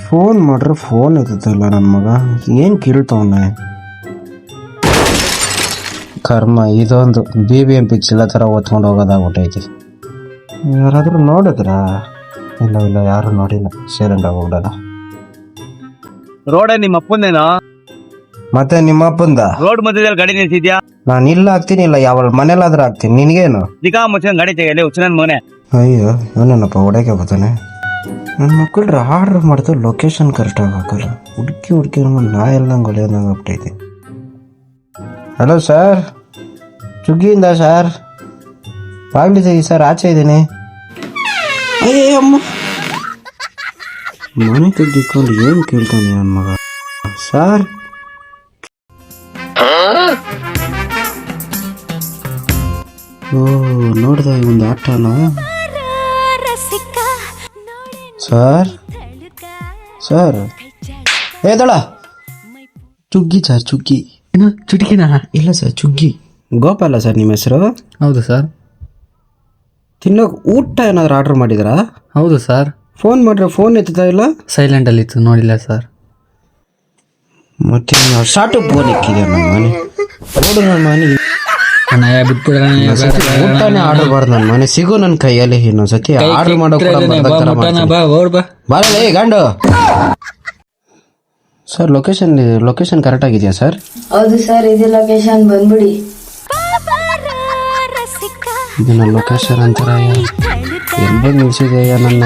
Phone ಮಾಡ್ರೆ phone ಎತ್ತಲ್ಲ ನನ್ನ ಮಗ. ಏನು ಕೇಳ್ತವನೆ ಕರ್ಮ. ಇದೊಂದು BBMP ಚಿಲ್ಲ ಥರ ಓದ್ಕೊಂಡು ಹೋಗೋದಾಗ್ಬಿಟ್ಟೈತಿ. ಯಾರಾದರೂ ನೋಡಿದ್ರಾ? ಇಲ್ಲ ಯಾರು ನೋಡಿಲ್ಲ. ಸೈಲೆಂಟ್ ಆಗೋಗ್ಬಿಡಲ್ಲ. ರೋಡ ನಿಮ್ಮ ಅಪ್ಪಂದೇನೋ? ಮತ್ತೆ ನಿಮ್ಮ ಅಪ್ಪಂದ? ರೋಡ್ ಮಧ್ಯದಲ್ಲಿ ಗಾಡಿ ನಿಲ್ಸಿದ್ಯಾ? ನಾನು ಇಲ್ಲ ಆಗ್ತೀನಿ, ಇಲ್ಲ ಯಾವ ಮನೇಲಾದ್ರೂ ಆಗ್ತೀನಿ. ನಿನಗೇನು? ದಿಗಾ ಮುಚ್ಚಿನ ಗಾಡಿ ತೆಗೆಯಲಿ ಹುಚ್ಚನನ್ ಮಗನೆ. ಅಯ್ಯೋ ಇವನೇನಪ್ಪ ಹೊಡೆಕೆ ಬರ್ತಾನೆ. ನನ್ನ ಮಕ್ಕಳು ಆರ್ಡ್ರ್ ಮಾಡಿದ್ರು ಲೊಕೇಶನ್ ಕರೆಕ್ಟಾಗಿ ಹಾಕಲ್ಲ. ಹುಡುಕಿ ನಾ ಎಲ್ಲಂಗೆ ಹೊಳೆಯೋದಂಗೆ ಆಗ್ಬಿಟ್ಟೈತಿ. ಹಲೋ ಸರ್, ಸ್ವಿಗ್ಗಿಯಿಂದ ಸರ್. ಬಾಗ್ಲಿ ತೆಗಿ ಸರ್, ಆಚೆ ಇದ್ದೀನಿ. ಅಯ್ಯಮ್ಮ, ಮನೆ ತೆಗೆದುಕೊಂಡು ಏನು ಕೇಳ್ತಾನೆ ನನ್ನ ಮಗ. ಸರ್ ಓ ನೋಡ್ದೆ ಒಂದು ಆಟನ. ಸರ್ ಸರ್ ಏದಳ ಚುಗ್ಗಿ ಸರ್, ಚುಗ್ಗಿ. ಏನು ಚುಟಕಿನಾ? ಇಲ್ಲ ಸರ್, ಚುಗ್ಗಿ. ಗೋಪಾಲ ಸರ್ ನಿಮ್ಮ ಹೆಸರು? ಹೌದು ಸರ್. ತಿನ್ನೋಕೆ ಊಟ ಏನಾದರೂ ಆರ್ಡ್ರ್ ಮಾಡಿದ್ರಾ? ಹೌದು ಸರ್. ಫೋನ್ ಮಾಡ್ರೆ ಫೋನ್ ಎತ್ತಾ ಇಲ್ಲ. ಸೈಲೆಂಟಲ್ಲಿತ್ತು, ನೋಡಿಲ್ಲ ಸರ್. ಮತ್ತೆ ಸಾಟು ಫೋನ್ ಇಕ್ಕಿದೆ ನನ್ನ ಮನೆ. ನೋಡು ನನ್ನ ಮನೆ ಅಣ್ಣಯ್ಯ ಬಿಟ್ಬಿಡ. ಊಟನೇ ಆರ್ಡರ್ ಬಾರ್ದು ನನ್ನ ಮನೆ ಸಿಗು ನನ್ನ ಕೈಯಲ್ಲಿ. ಇನ್ನೊಂದ್ಸತಿ ಆರ್ಡರ್ ಮಾಡೋ ಬಾರಲೇ ಗಂಡು. ಸರ್ ಲೊಕೇಶನ್ ಕರೆಕ್ಟ್ ಆಗಿದೆಯಾ ಸರ್? ಹೌದು ಸರ್, ಇದು ಲೊಕೇಶನ್ ಬಂದ್ಬಿಡಿ. ಇದು ನನ್ನ ಲೊಕೇಶನ್ ಅಂತಾರ. ಎಲ್ಲಿ ಬಂದು ನಿಲ್ಸಿದೆಯಾ ನನ್ನ?